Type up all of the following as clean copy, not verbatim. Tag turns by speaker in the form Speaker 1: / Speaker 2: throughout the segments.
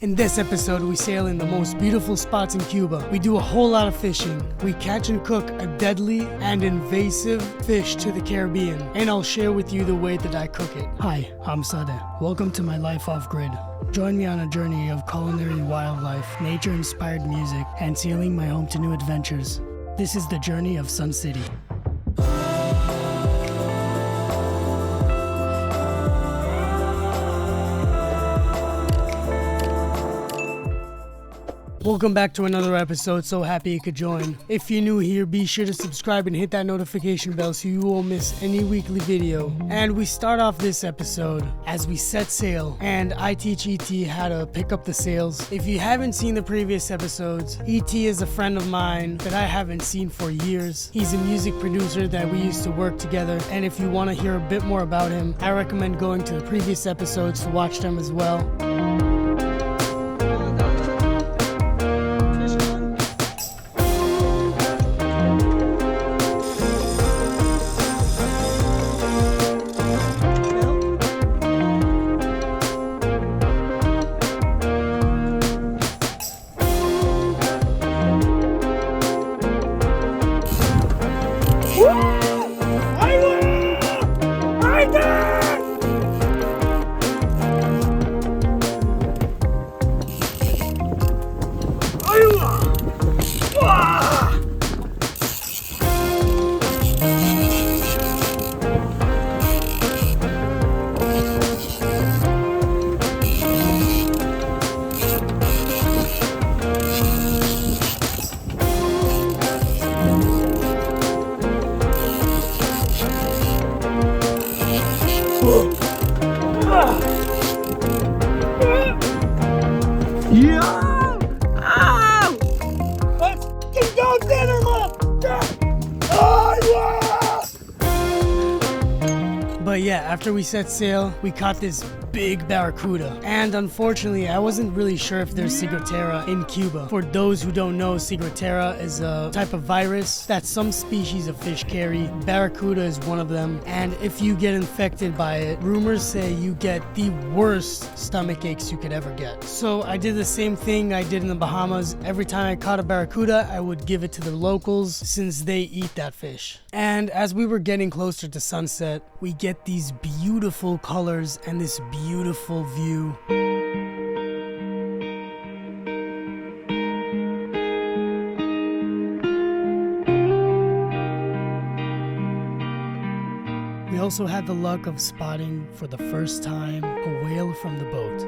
Speaker 1: In this episode, we sail in the most beautiful spots in Cuba. We do a whole lot of fishing. We catch and cook a deadly and invasive fish to the Caribbean, and I'll share with you the way that I cook it. Hi, I'm Sadeh. Welcome to my life off-grid. Join me on a journey of culinary wildlife, nature-inspired music, and sailing my home to new adventures. This is the journey of Sun City. Welcome back to another episode. So happy you could join. If you're new here, be sure to subscribe and hit that notification bell so you won't miss any weekly video. And we start off this episode as we set sail, and I teach ET how to pick up the sails. If you haven't seen the previous episodes, ET is a friend of mine that I haven't seen for years. He's a music producer that we used to work together, and if you want to hear a bit more about him, I recommend going to the previous episodes to watch them as well. But yeah, after we set sail, we caught this big barracuda. And unfortunately, I wasn't really sure if there's ciguatera in Cuba. For those who don't know, ciguatera is a type of virus that some species of fish carry. Barracuda is one of them. And if you get infected by it, rumors say you get the worst stomach aches you could ever get. So I did the same thing I did in the Bahamas. Every time I caught a barracuda, I would give it to the locals since they eat that fish. And as we were getting closer to sunset, we get these beautiful colors and this beautiful view. We also had the luck of spotting for the first time a whale from the boat.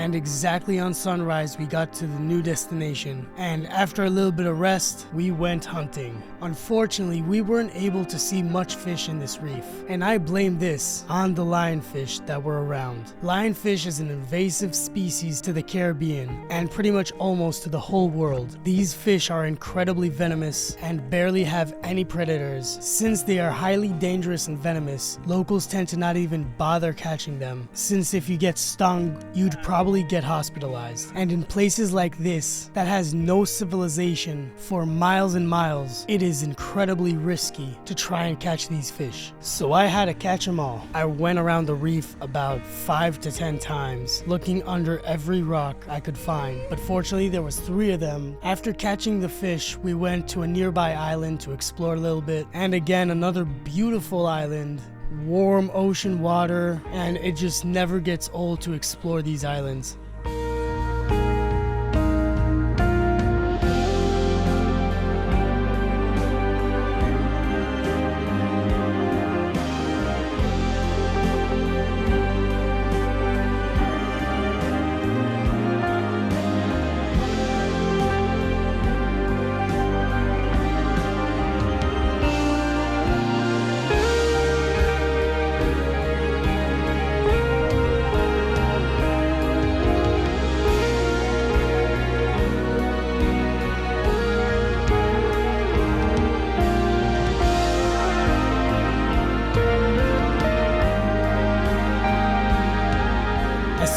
Speaker 1: And exactly on sunrise, we got to the new destination. And after a little bit of rest, we went hunting. Unfortunately, we weren't able to see much fish in this reef. And I blame this on the lionfish that were around. Lionfish is an invasive species to the Caribbean and pretty much almost to the whole world. These fish are incredibly venomous and barely have any predators. Since they are highly dangerous and venomous, locals tend to not even bother catching them, since if you get stung, you'd probably get hospitalized. And in places like this that has no civilization for miles and miles, it is incredibly risky to try and catch these fish. So I had to catch them all. I went around the reef about 5 to 10 times, looking under every rock I could find, but fortunately there was 3 of them. After catching the fish, we went to a nearby island to explore a little bit, and again another beautiful island, warm ocean water, and it just never gets old to explore these islands.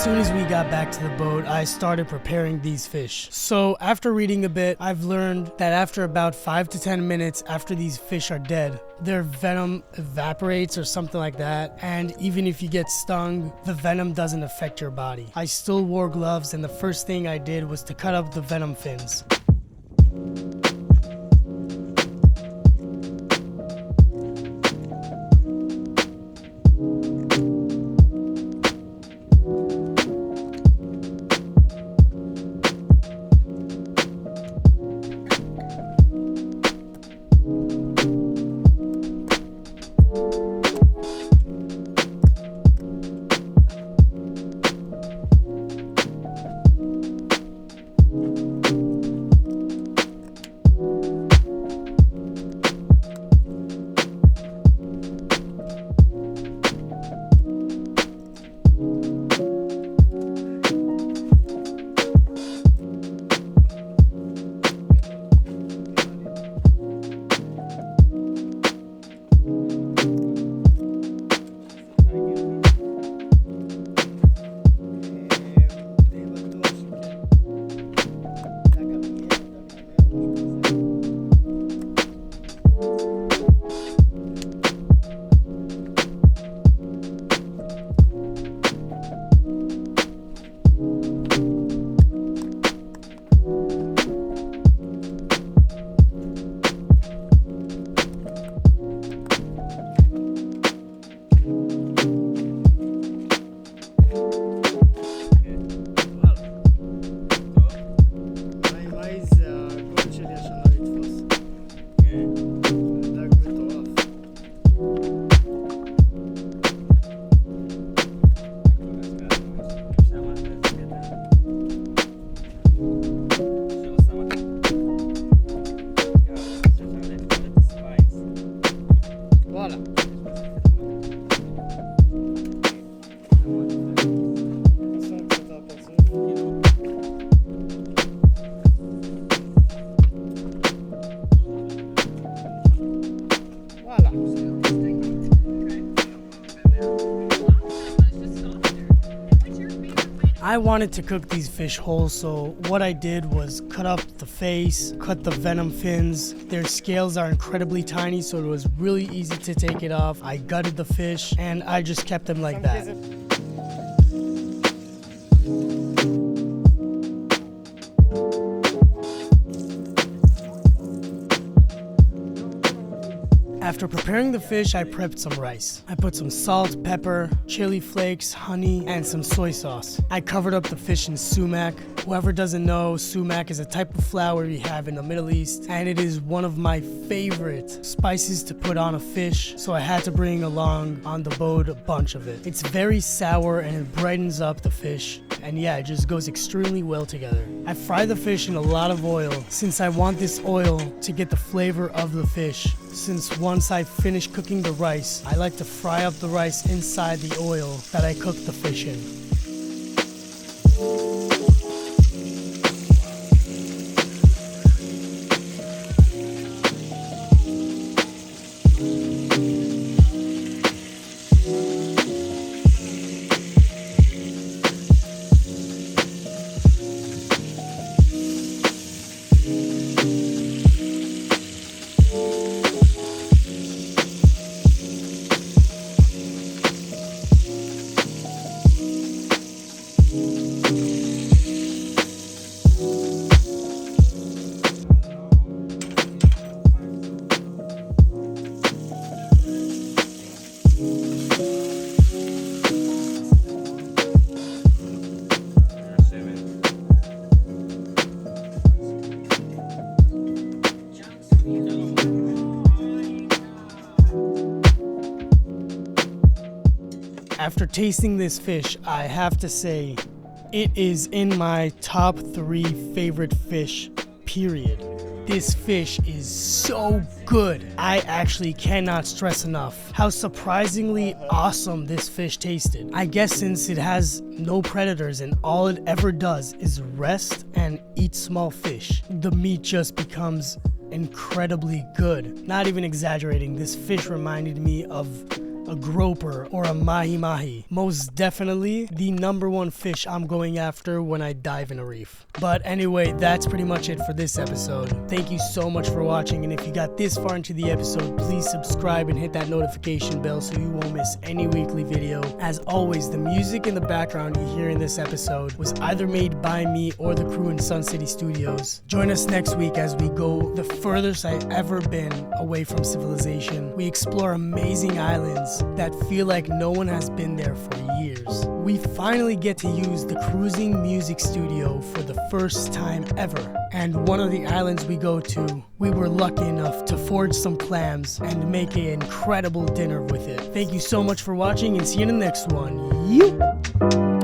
Speaker 1: soon as we got back to the boat, I started preparing these fish. So after reading a bit, I've learned that after about 5 to 10 minutes after these fish are dead, their venom evaporates or something like that, and even if you get stung, the venom doesn't affect your body. I still wore gloves, and the first thing I did was to cut up the venom fins. I wanted to cook these fish whole, so what I did was cut up the face, cut the venom fins. Their scales are incredibly tiny, so it was really easy to take it off. I gutted the fish, and I just kept them like that. After preparing the fish, I prepped some rice. I put some salt, pepper, chili flakes, honey, and some soy sauce. I covered up the fish in sumac. Whoever doesn't know, sumac is a type of flour we have in the Middle East, and it is one of my favorite spices to put on a fish, so I had to bring along on the boat a bunch of it. It's very sour and it brightens up the fish, and yeah, it just goes extremely well together. I fry the fish in a lot of oil, since I want this oil to get the flavor of the fish. Since once I finish cooking the rice, I like to fry up the rice inside the oil that I cooked the fish in. After tasting this fish, I have to say, it is in my top 3 favorite fish, period. This fish is so good. I actually cannot stress enough how surprisingly awesome this fish tasted. I guess since it has no predators and all it ever does is rest and eat small fish, the meat just becomes incredibly good. Not even exaggerating, this fish reminded me of a groper, or a mahi-mahi. Most definitely the #1 fish I'm going after when I dive in a reef. But anyway, that's pretty much it for this episode. Thank you so much for watching, and if you got this far into the episode, please subscribe and hit that notification bell so you won't miss any weekly video. As always, the music in the background you hear in this episode was either made by me or the crew in Sun City Studios. Join us next week as we go the furthest I've ever been away from civilization. We explore amazing islands that feel like no one has been there for years. We finally get to use the cruising music studio for the first time ever. And one of the islands we go to, we were lucky enough to forge some clams and make an incredible dinner with it. Thank you so much for watching, and see you in the next one. Yeet!